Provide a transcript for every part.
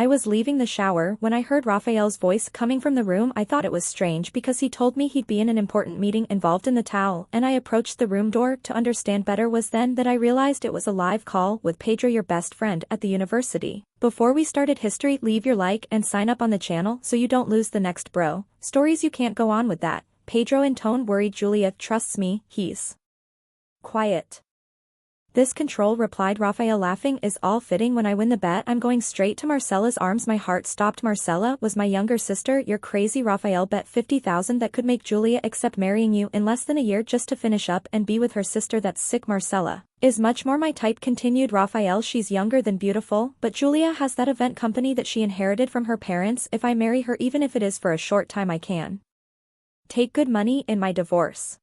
I was leaving the shower when I heard Rafael's voice coming from the room. I thought it was strange because he told me he'd be in an important meeting involved in the towel, and I approached the room door to understand better. Was then that I realized it was a live call with Pedro, your best friend at the university. Before we started history, leave your like and sign up on the channel so you don't lose the next bro stories. You can't go on with that. Pedro in tone worried. Julia trusts me, he's quiet. This control, replied Rafael laughing, is all fitting. When I win the bet I'm going straight to Marcela's arms. My heart stopped. Marcela was my younger sister. You're crazy. Rafael bet 50,000 that could make Julia accept marrying you in less than a year just to finish up and be with her sister. That's sick. Marcela is much more my type, continued Rafael. She's younger than beautiful, but Julia has that event company that she inherited from her parents. If I marry her, even if it is for a short time, I can take good money in my divorce.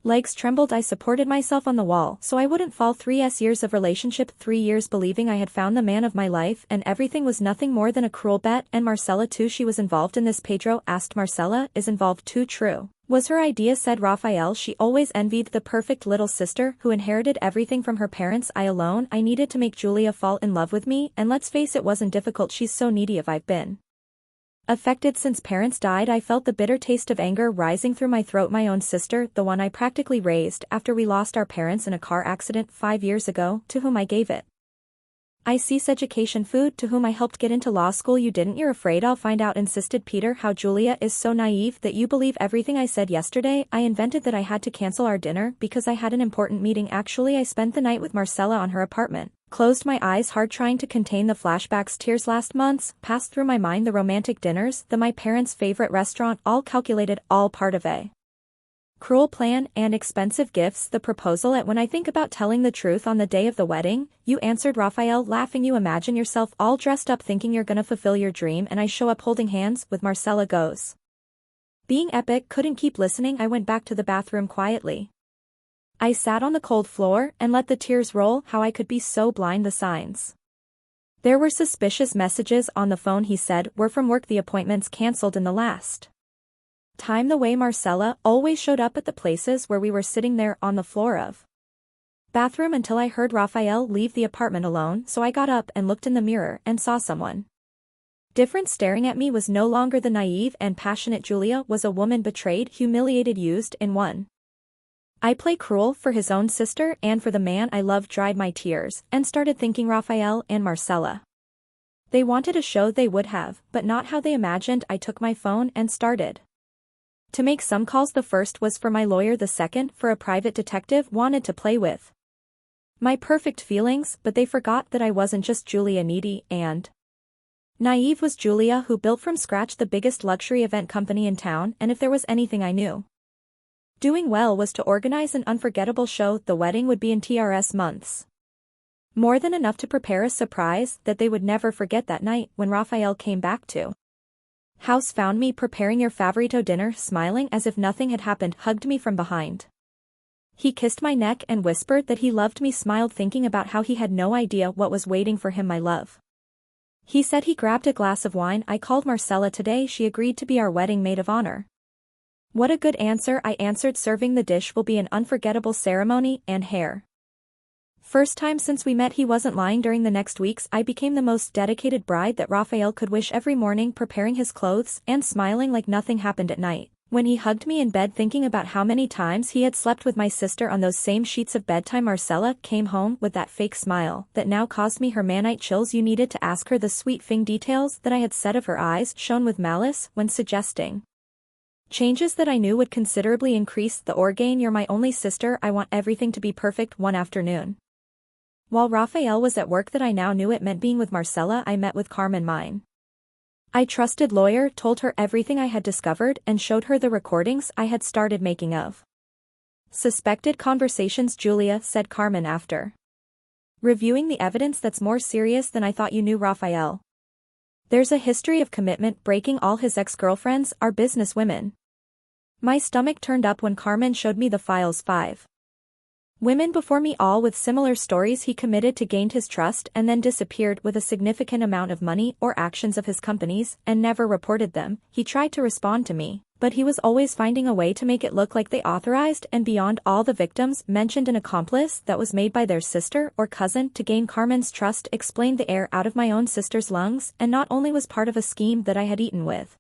Legs trembled. I supported myself on the wall so I wouldn't fall. 3 years of relationship, 3 years believing I had found the man of my life, and everything was nothing more than a cruel bet. And Marcela too, she was involved in this. Pedro asked. Marcela is involved too? True. Was her idea, said Rafael. She always envied the perfect little sister who inherited everything from her parents. I needed to make Julia fall in love with me, and let's face it, wasn't difficult. She's so needy. If I've been affected since parents died, I felt the bitter taste of anger rising through my throat. My own sister, the one I practically raised after we lost our parents in a car accident 5 years ago, to whom I gave it IC's education, food, to whom I helped get into law school. You didn't? You're afraid I'll find out, insisted Peter. How? Julia is so naive that you believe everything I said yesterday. I invented that I had to cancel our dinner because I had an important meeting. Actually, I spent the night with Marcela on her apartment. Closed my eyes hard, trying to contain the flashbacks. Tears. Last months passed through my mind. The romantic dinners, my parents' favorite restaurant, all calculated, all part of a cruel plan, and expensive gifts. The proposal. When I think about telling the truth on the day of the wedding, you answered Rafael, laughing. You imagine yourself all dressed up thinking you're gonna fulfill your dream, and I show up holding hands with Marcela. Goes being epic. Couldn't keep listening. I went back to the bathroom quietly. I sat on the cold floor and let the tears roll. How I could be so blind. The signs. There were suspicious messages on the phone, he said, were from work. The appointments cancelled in the last time. The way Marcela always showed up at the places where we were sitting there on the floor of bathroom until I heard Rafael leave the apartment alone, so I got up and looked in the mirror and saw someone different staring at me. Was no longer the naive and passionate Julia, was a woman betrayed, humiliated, used in one. I play cruel for his own sister and for the man I love. Dried my tears and started thinking Rafael and Marcela. They wanted a show, they would have, but not how they imagined. I took my phone and started to make some calls. The first was for my lawyer, the second for a private detective wanted to play with my perfect feelings, but they forgot that I wasn't just Julia. Needy and naive was Julia, who built from scratch the biggest luxury event company in town, and if there was anything I knew doing well was to organize an unforgettable show. The wedding would be in TRS months. More than enough to prepare a surprise that they would never forget. That night, when Rafael came back to house, found me preparing your favorito dinner, smiling as if nothing had happened, hugged me from behind. He kissed my neck and whispered that he loved me, smiled thinking about how he had no idea what was waiting for him. My love. He said. He grabbed a glass of wine. I called Marcela today. She agreed to be our wedding maid of honor. What a good answer, I answered. Serving the dish will be an unforgettable ceremony, and hair. First time since we met. He wasn't lying. During the next weeks I became the most dedicated bride that Rafael could wish. Every morning preparing his clothes and smiling like nothing happened. At night, when he hugged me in bed, thinking about how many times he had slept with my sister on those same sheets of bedtime. Marcela came home with that fake smile that now caused me her manite chills. You needed to ask her the sweet thing details that I had said of her eyes shone with malice when suggesting changes that I knew would considerably increase the orgain. You're my only sister, I want everything to be perfect. One afternoon, while Rafael was at work that I now knew it meant being with Marcela, I met with Carmen, mine I trusted lawyer, told her everything I had discovered and showed her the recordings I had started making of suspected conversations. Julia, said Carmen after reviewing the evidence, that's more serious than I thought. You knew Rafael. There's a history of commitment breaking. All his ex-girlfriends are business women. My stomach turned up when Carmen showed me the files. 5 women before me, all with similar stories. He committed to gained his trust and then disappeared with a significant amount of money or actions of his companies and never reported them. He tried to respond to me But he was always finding a way to make it look like they authorized and beyond all the victims mentioned an accomplice that was made by their sister or cousin to gain Carmen's trust, explained the air out of my own sister's lungs, and not only was part of a scheme that I had eaten with.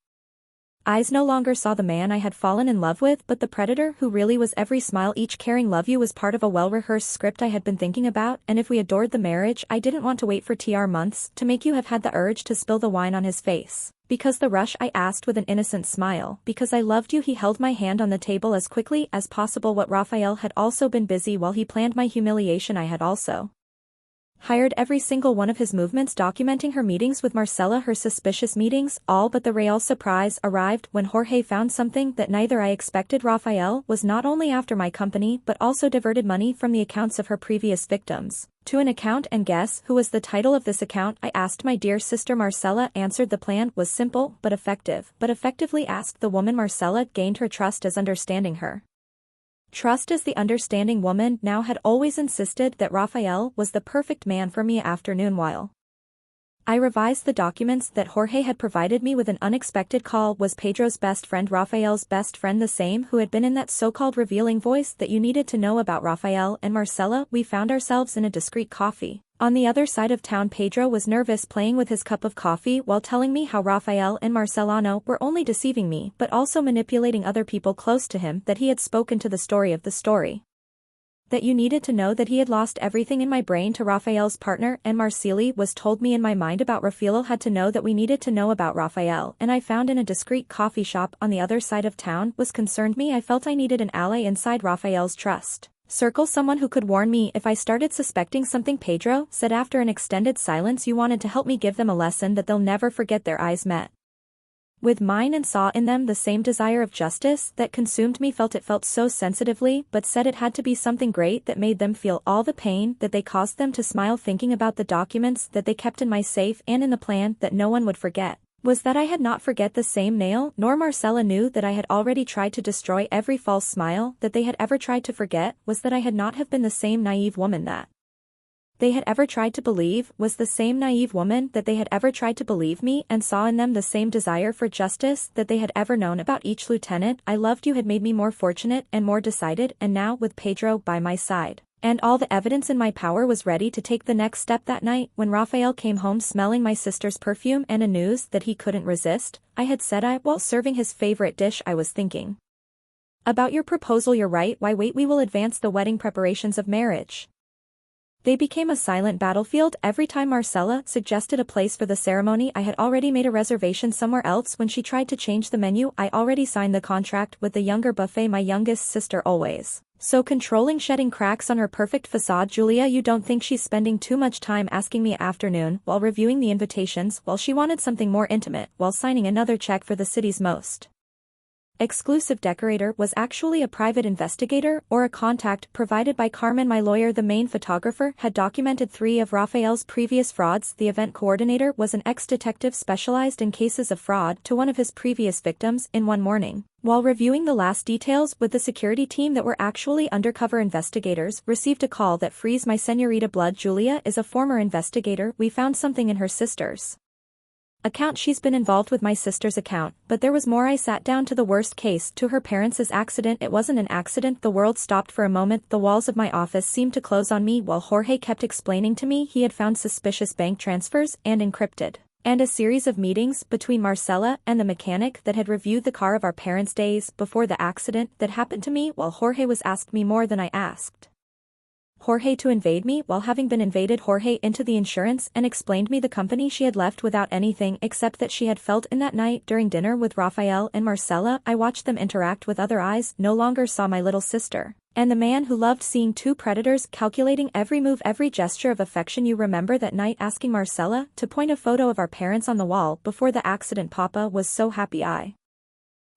Eyes no longer saw the man I had fallen in love with, but the predator who really was every smile, each caring love you was part of a well-rehearsed script I had been thinking about, and if we adored the marriage, I didn't want to wait for months to make you have had the urge to spill the wine on his face. Because the rush, I asked with an innocent smile. Because I loved you. He held my hand on the table as quickly as possible. What Rafael had also been busy while he planned my humiliation. I had also hired every single one of his movements, documenting her meetings with Marcela, her suspicious meetings, all but the real surprise arrived when Jorge found something that neither I expected. Rafael was not only after my company but also diverted money from the accounts of her previous victims to an account, and guess who was the title of this account? I asked. My dear sister Marcela answered. The plan was simple but effective. But effectively asked the woman. Marcela gained her trust as understanding her. Trust as the understanding woman now had always insisted that Rafael was the perfect man for me. Afternoon, while I revised the documents that Jorge had provided me with, an unexpected call. Was Pedro's best friend, Rafael's best friend, the same who had been in that so-called revealing voice that you needed to know about Rafael and Marcela? We found ourselves in a discreet coffee on the other side of town. Pedro was nervous, playing with his cup of coffee while telling me how Rafael and Marcelano were only deceiving me but also manipulating other people close to him, that he had spoken to the story of the story, that you needed to know, that he had lost everything in my brain to Rafael's partner, and Marceli was told me in my mind about Rafael had to know that we needed to know about Rafael, and I found in a discreet coffee shop on the other side of town was concerned me. I felt I needed an ally inside Rafael's trust circle, someone who could warn me if I started suspecting something. Pedro said after an extended silence, you wanted to help me give them a lesson that they'll never forget. Their eyes met with mine and saw in them the same desire of justice that consumed me. Felt so sensitively, but said it had to be something great that made them feel all the pain that they caused them to smile, thinking about the documents that they kept in my safe and in the plan that no one would forget. Was that I had not forget the same nail, nor Marcela knew that I had already tried to destroy every false smile that they had ever tried to forget. Was that I had not have been the same naive woman that they had ever tried to believe, was the same naive woman that they had ever tried to believe me, and saw in them the same desire for justice that they had ever known about each. Lieutenant, I loved you had made me more fortunate and more decided, and now, with Pedro by my side and all the evidence in my power, was ready to take the next step. That night, when Rafael came home smelling my sister's perfume and a news that he couldn't resist, I had said while serving his favorite dish, I was thinking about your proposal. You're right, why wait, we will advance the wedding preparations of marriage. They became a silent battlefield. Every time Marcela suggested a place for the ceremony, I had already made a reservation somewhere else. When she tried to change the menu, I already signed the contract with the younger buffet, my youngest sister always so controlling, shedding cracks on her perfect facade. Julia, you don't think she's spending too much time asking me afternoon while reviewing the invitations, while she wanted something more intimate, while signing another check for the city's most exclusive decorator, was actually a private investigator or a contact provided by Carmen, my lawyer. The main photographer had documented 3 of Rafael's previous frauds. The event coordinator was an ex-detective specialized in cases of fraud to one of his previous victims. In one morning, while reviewing the last details with the security team that were actually undercover investigators, received a call that frees my senorita blood. Julia is a former investigator. We found something in her sister's account. She's been involved with my sister's account, but there was more. I sat down to the worst case, to her parents' accident. It wasn't an accident. The world stopped for a moment. The walls of my office seemed to close on me while Jorge kept explaining to me he had found suspicious bank transfers and encrypted, and a series of meetings between Marcela and the mechanic that had reviewed the car of our parents days before the accident that happened to me. While Jorge was asked me more than I asked Jorge to invade me, while having been invaded, Jorge into the insurance and explained me the company she had left without anything except that she had felt in that night during dinner with Rafael and Marcela. I watched them interact with other eyes, no longer saw my little sister and the man who loved seeing 2 predators calculating every move, every gesture of affection. You remember that night asking Marcela to point a photo of our parents on the wall before the accident? Papa was so happy. I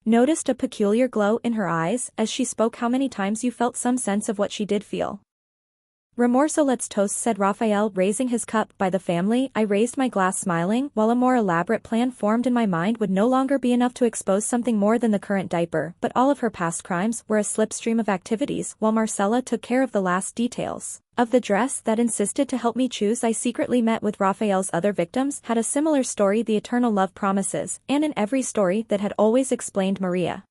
noticed a peculiar glow in her eyes as she spoke. How many times you felt some sense of what she did feel? Remorso. Let's toast, said Rafael, raising his cup. By the family. I raised my glass, smiling, while a more elaborate plan formed in my mind would no longer be enough to expose something more than the current diaper, but all of her past crimes were a slipstream of activities. While Marcela took care of the last details of the dress that insisted to help me choose, I secretly met with Rafael's other victims, had a similar story, the eternal love promises, and in every story that had always explained Maria.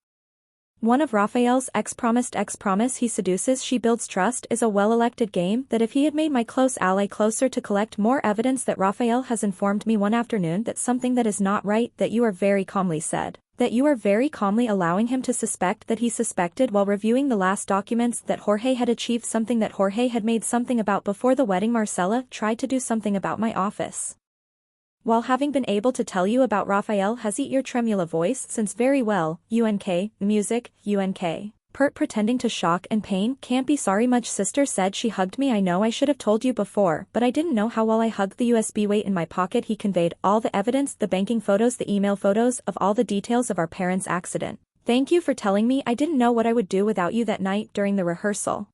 One of Rafael's ex-promise he seduces she builds trust is a well-elected game that if he had made my close ally closer to collect more evidence that Rafael has informed me one afternoon that something that is not right that you are very calmly said. That you are very calmly allowing him to suspect that he suspected while reviewing the last documents that Jorge had achieved something that Jorge had made something about before the wedding. Marcela tried to do something about my office. While having been able to tell you about Rafael has eat your tremula voice since very well, UNK, music, UNK. Pert pretending to shock and pain can't be sorry much sister said she hugged me I know I should have told you before but I didn't know how while I hugged the USB weight in my pocket he conveyed all the evidence the banking photos the email photos of all the details of our parents' accident. Thank you for telling me I didn't know what I would do without you that night during the rehearsal.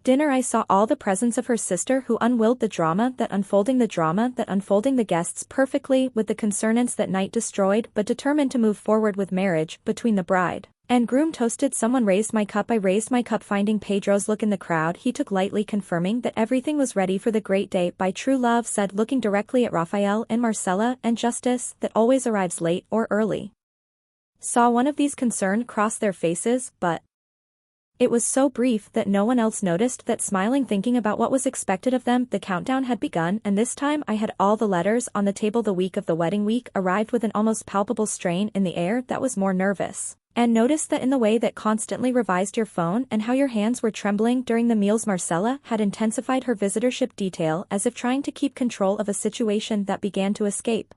Dinner I saw all the presence of her sister who unwilled the drama that unfolding the guests perfectly with the concernance that night destroyed but determined to move forward with marriage between the bride and groom toasted someone raised my cup I raised my cup finding Pedro's look in the crowd he took lightly confirming that everything was ready for the great day by true love said looking directly at Rafael and Marcela and justice that always arrives late or early. Saw one of these concern cross their faces but it was so brief that no one else noticed that smiling thinking about what was expected of them the countdown had begun and this time I had all the letters on the table the week of the wedding week arrived with an almost palpable strain in the air that was more nervous. And noticed that in the way that constantly revised your phone and how your hands were trembling during the meals Marcela had intensified her visitorship detail as if trying to keep control of a situation that began to escape.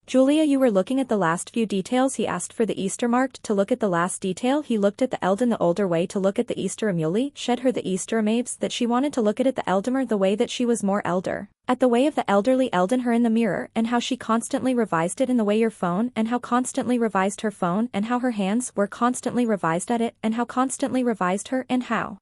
Julia you were looking at the last few details he asked for the Easter marked to look at the last detail he looked at the Eldon the older way to look at the Easter Amuli shed her the Easter Amaves that she wanted to look at it the Eldamer the way that she was more elder. At the way of the elderly Eldon her in the mirror and how she constantly revised it in the way your phone and how constantly revised her phone and how her hands were constantly revised at it and how constantly revised her and how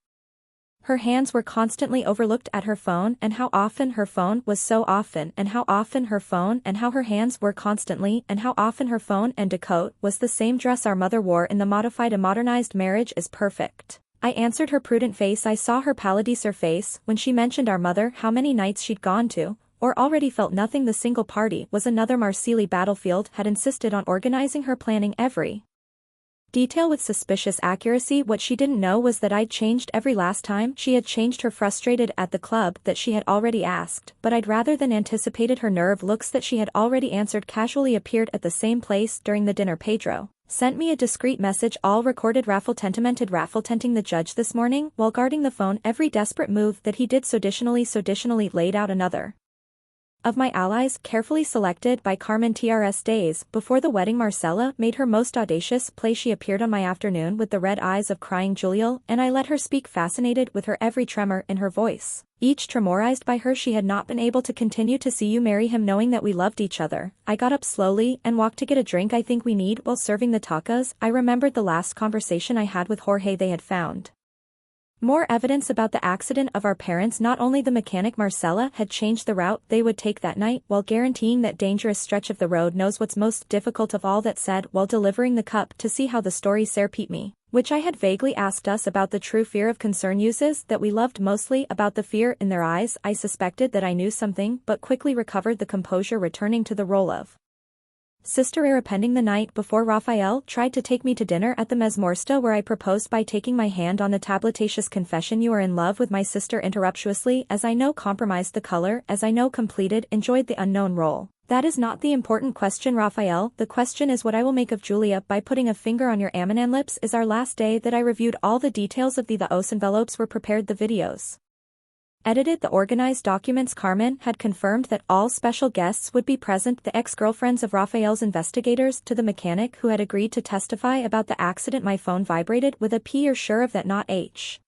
her hands were constantly overlooked at her phone and how often her phone was so often and how often her phone and how her hands were constantly and how often her phone and decote was the same dress our mother wore in the modified a modernized marriage is perfect. I answered her prudent face I saw her palladicer face when she mentioned our mother how many nights she'd gone to or already felt nothing the single party was another Marceli battlefield had insisted on organizing her planning every detail with suspicious accuracy what she didn't know was that I'd changed every last time she had changed her frustrated at the club that she had already asked but I'd rather than anticipated her nerve looks that she had already answered casually appeared at the same place during the dinner Pedro sent me a discreet message all recorded Rafael tenting the judge this morning while guarding the phone every desperate move that he did so additionally laid out another of my allies carefully selected by Carmen TRS days before the wedding Marcela made her most audacious play she appeared on my afternoon with the red eyes of crying Juliel and I let her speak fascinated with her every tremor in her voice. Each tremorized by her she had not been able to continue to see you marry him knowing that we loved each other. I got up slowly and walked to get a drink I think we need while serving the tacos. I remembered the last conversation I had with Jorge they had found more evidence about the accident of our parents not only the mechanic Marcela had changed the route they would take that night while guaranteeing that dangerous stretch of the road knows what's most difficult of all that said while delivering the cup to see how the story repeat me, which I had vaguely asked us about the true fear of concern uses that we loved mostly about the fear in their eyes I suspected that I knew something but quickly recovered the composure returning to the role of sister pending the night before Rafael tried to take me to dinner at the Mesmorsta where I proposed by taking my hand on the tabletaceous confession you are in love with my sister interruptuously as I know compromised the color as I know completed enjoyed the unknown role. That is not the important question Rafael the question is what I will make of Julia by putting a finger on your Amanan lips is our last day that I reviewed all the details of the OS envelopes were prepared the videos. Edited the organized documents Carmen had confirmed that all special guests would be present the ex-girlfriends of Rafael's investigators to the mechanic who had agreed to testify about the accident my phone vibrated with a P you're sure of that not H.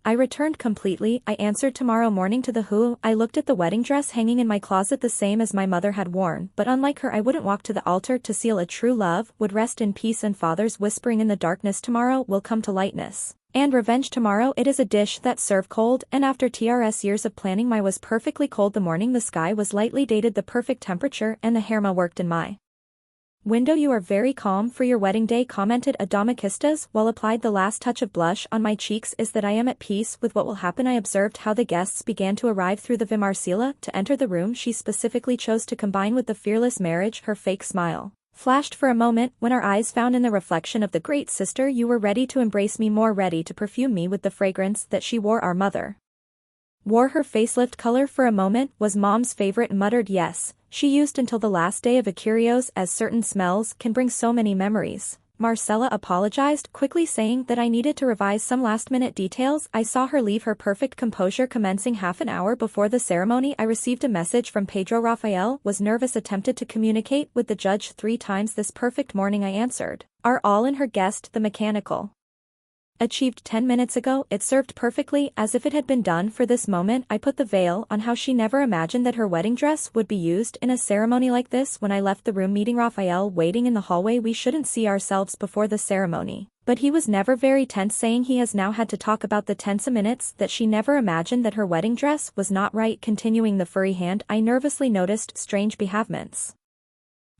I returned completely I answered tomorrow morning to the who I looked at the wedding dress hanging in my closet the same as my mother had worn but unlike her I wouldn't walk to the altar to seal a true love would rest in peace and fathers whispering in the darkness tomorrow will come to lightness. And revenge tomorrow it is a dish that's served cold and after TRS years of planning my was perfectly cold the morning the sky was lightly dated the perfect temperature and the Herma worked in my window you are very calm for your wedding day commented Adamakistas while applied the last touch of blush on my cheeks is that I am at peace with what will happen I observed how the guests began to arrive through the Vimarcela to enter the room she specifically chose to combine with the fearless marriage her fake smile. Flashed for a moment when our eyes found in the reflection of the great sister you were ready to embrace me, more ready to perfume me with the fragrance that she wore. Our mother wore her facelift color for a moment, was mom's favorite, muttered yes, she used until the last day of a curios, as certain smells can bring so many memories. Marcella apologized, quickly saying that I needed to revise some last-minute details. I saw her leave, her perfect composure commencing half an hour before the ceremony. I received a message from Pedro. Rafael was nervous, attempted to communicate with the judge 3 times this perfect morning. I answered. Are all in her guest, the mechanical achieved 10 minutes ago. It served perfectly, as if it had been done for this moment. I put the veil on how she never imagined that her wedding dress would be used in a ceremony like this. When I left the room meeting Rafael waiting in the hallway, we shouldn't see ourselves before the ceremony. But he was never very tense, saying he has now had to talk about the tense minutes that she never imagined that her wedding dress was not right. Continuing the furry hand, I nervously noticed strange behavements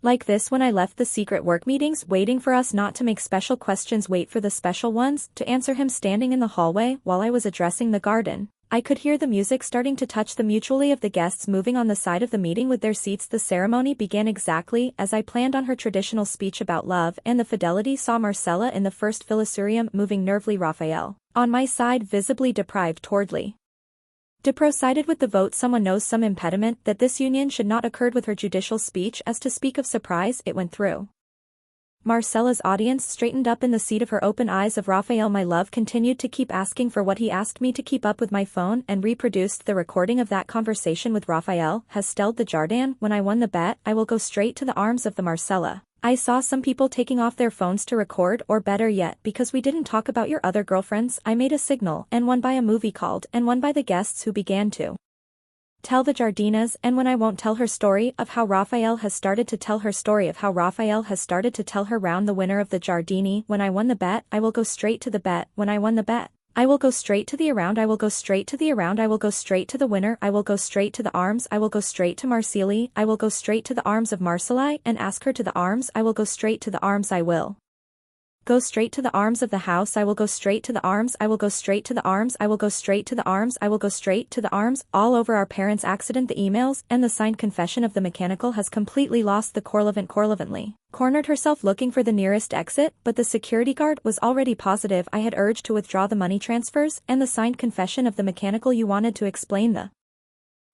like this when I left the secret work meetings, waiting for us not to make special questions, wait for the special ones to answer him. Standing in the hallway while I was addressing the garden, I could hear the music starting to touch the mutually of the guests moving on the side of the meeting with their seats. The ceremony began exactly as I planned on her traditional speech about love and the fidelity. Saw Marcella in the first filicurium moving nervously, Rafael on my side, visibly deprived towardly. Deprocided with the vote. Someone knows some impediment that this union should not occurred with her judicial speech, as to speak of surprise, it went through. Marcella's audience straightened up in the seat of her open eyes of Rafael. My love continued to keep asking for what he asked me to keep up with my phone and reproduced the recording of that conversation with Rafael. Has stelled the Jardin. When I won the bet, I will go straight to the arms of the Marcella. I saw some people taking off their phones to record, or better yet, because we didn't talk about your other girlfriends, I made a signal, and one by a movie called, and one by the guests who began to tell the Jardinas. And when I won't tell her story of how Rafael has started to tell her story of how Rafael has started to tell her round the winner of the Giardini. When I won the bet, I will go straight to the bet. When I won the bet, I will go straight to the around. I will go straight to the around. I will go straight to the winner. I will go straight to the arms. I will go straight to Marceli. I will go straight to the arms of Marceli and ask her to the arms. I will go straight to the arms. I will go straight to the arms of the house. I will go straight to the arms. I will go straight to the arms. I will go straight to the arms. I will go straight to the arms. All over our parents' accident, the emails and the signed confession of the mechanical has completely lost the correlevantly cornered herself looking for the nearest exit, but the security guard was already positive I had urged to withdraw the money transfers and the signed confession of the mechanical. You wanted to explain the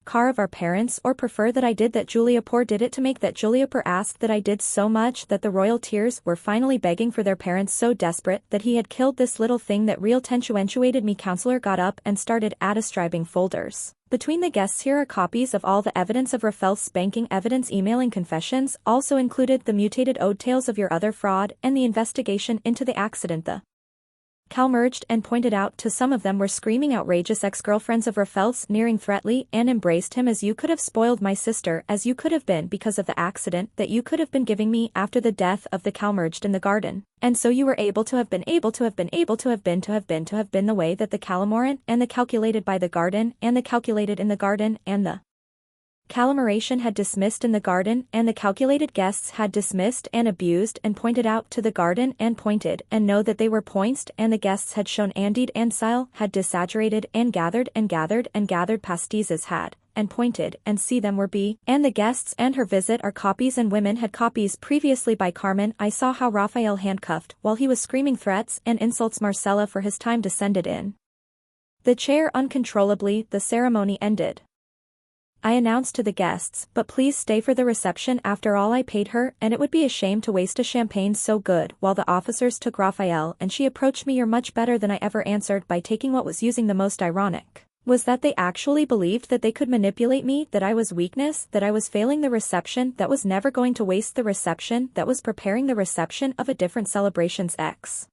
car of our parents, or prefer that I did that? Julia Poor did it to make that. Julia Poor asked that I did so much that the royal tears were finally begging for their parents, so desperate that he had killed this little thing that real tentuentuated me. Counselor got up and started distributing folders between the guests. Here are copies of all the evidence of Rafael's spanking evidence, emailing confessions, also included the mutated ode tales of your other fraud and the investigation into the accident. The Cal merged and pointed out to some of them were screaming outrageous ex-girlfriends of Rafael's, sneering threateningly, and embraced him. As you could have spoiled my sister, as you could have been because of the accident that you could have been giving me after the death of the Cal merged in the garden. And so you were able to have been the way that the Calamorant and the calculated by the garden and the calculated in the garden and the Calamoration had dismissed in the garden, and the calculated guests had dismissed and abused and pointed out to the garden and pointed and know that they were points, and the guests had shown Andied and Sile had desaturated and gathered pastisses had and pointed and see them were B, and the guests and her visit are copies, and women had copies previously by Carmen. I saw how Rafael handcuffed while he was screaming threats and insults Marcella for his time descended in the chair uncontrollably. The ceremony ended. I announced to the guests, but please stay for the reception. After all I paid her, and it would be a shame to waste a champagne so good. While the officers took Rafael and she approached me, you're much better than I ever answered by taking what was using. The most ironic was that they actually believed that they could manipulate me, that I was weakness, that I was failing the reception, that was never going to waste the reception, that was preparing the reception of a different celebration's ex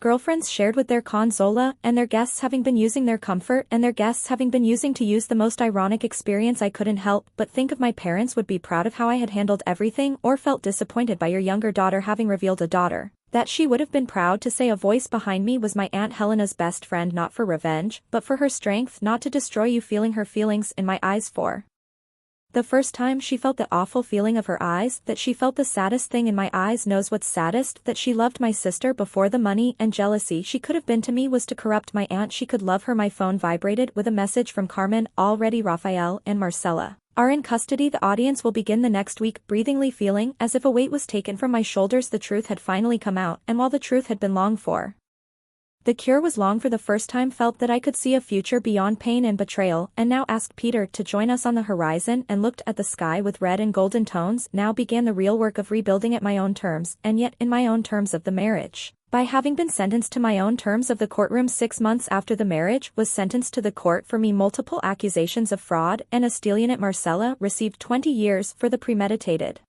girlfriends shared with their consola, and their guests having been using their comfort, and their guests having been using to use the most ironic experience. I couldn't help but think of my parents would be proud of how I had handled everything, or felt disappointed by your younger daughter having revealed a daughter that she would have been proud to say. A voice behind me was my Aunt Helena's best friend, not for revenge, but for her strength not to destroy you. Feeling her feelings in my eyes for the first time. She felt the awful feeling of her eyes, that she felt the saddest thing in my eyes. Knows what's saddest? That she loved my sister before the money and jealousy she could have been to me was to corrupt my aunt. She could love her. My phone vibrated with a message from Carmen. Already Rafael and Marcella are in custody. The audience will begin the next week, breathingly feeling as if a weight was taken from my shoulders. The truth had finally come out, and while the truth had been longed for, the cure was long. For the first time felt that I could see a future beyond pain and betrayal, and now asked Peter to join us on the horizon and looked at the sky with red and golden tones. Now began the real work of rebuilding at my own terms, and yet in my own terms of the marriage. By having been sentenced to my own terms of the courtroom 6 months after the marriage was sentenced to the court for me multiple accusations of fraud, and Astilionate Marcella received 20 years for the premeditated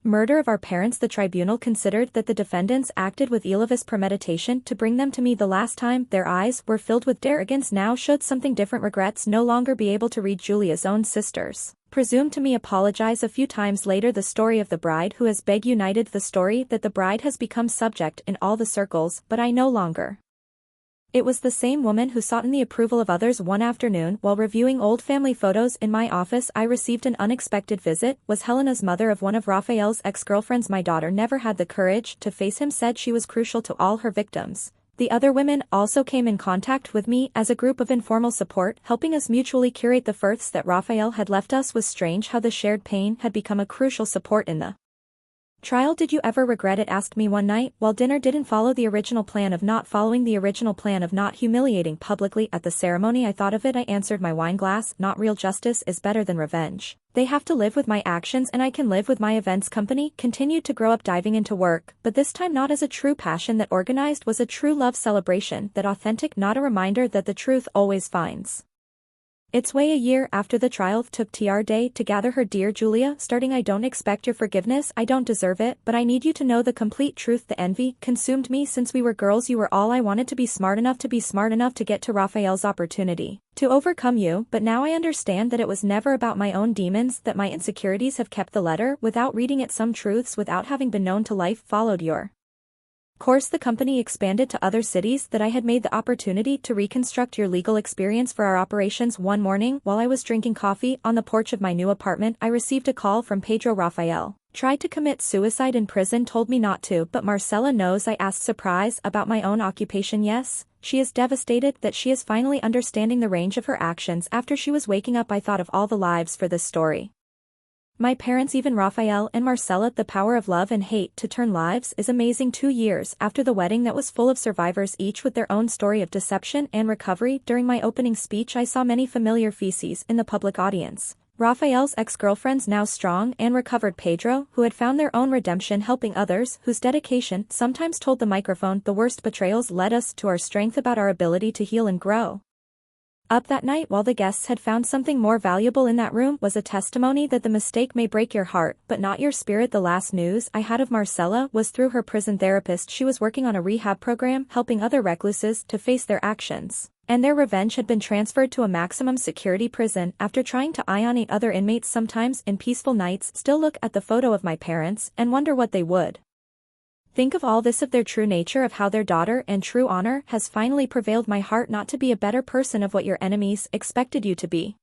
murder of our parents. The tribunal considered that the defendants acted with illegitimate premeditation to bring them to me the last time. Their eyes were filled with arrogance. Now showed something different. Regrets no longer be able to read Julia's own sisters. Presumed to me apologize a few times later. The story of the bride who has begged united. The story that the bride has become subject in all the circles, but I no longer. It was the same woman who sought in the approval of others. One afternoon, while reviewing old family photos in my office, I received an unexpected visit. Was Helena's mother of one of Rafael's ex-girlfriends. My daughter never had the courage to face him, said she was crucial to all her victims. The other women also came in contact with me as a group of informal support, helping us mutually curate the firths that Rafael had left us. Was strange how the shared pain had become a crucial support in the trial. Did you ever regret it? Asked me one night, while dinner. Didn't follow the original plan of not following the original plan of not humiliating publicly at the ceremony. I thought of it. I answered my wine glass. Not real justice is better than revenge. They have to live with my actions and I can live with my events. Company continued to grow up, diving into work, but this time not as a true passion that organized, was a true love celebration, that authentic, not a reminder that the truth always finds its way. A year after the trial, took TR Day to gather her. Dear Julia, starting, I don't expect your forgiveness, I don't deserve it, but I need you to know the complete truth. The envy consumed me since we were girls. You were all I wanted. To be smart enough to get to Rafael's opportunity to overcome you, but now I understand that it was never about my own demons, that my insecurities have kept the letter without reading it. Some truths without having been known to life followed your course. The company expanded to other cities. That I had made the opportunity to reconstruct your legal experience for our operations. One morning, while I was drinking coffee on the porch of my new apartment, I received a call from Pedro. Rafael tried to commit suicide in prison, told me not to, but Marcella knows. I asked, surprise, about my own occupation. Yes, she is devastated that she is finally understanding the range of her actions. After she was waking up, I thought of all the lives for this story. My parents, even Rafael and Marcella. The power of love and hate to turn lives is amazing. 2 years after the wedding that was full of survivors, each with their own story of deception and recovery. During my opening speech, I saw many familiar faces in the public audience. Rafael's ex-girlfriends, now strong and recovered. Pedro, who had found their own redemption helping others, whose dedication sometimes told the microphone the worst betrayals led us to our strength, about our ability to heal and grow. Up that night, while the guests had found something more valuable in that room, was a testimony that the mistake may break your heart, but not your spirit. The last news I had of Marcella was through her prison therapist. She was working on a rehab program, helping other recluses to face their actions, and their revenge had been transferred to a maximum security prison. After trying to ionate other inmates, sometimes in peaceful nights, still look at the photo of my parents and wonder what they would think of all this, of their true nature, of how their daughter and true honor has finally prevailed. My heart not to be a better person of what your enemies expected you to be.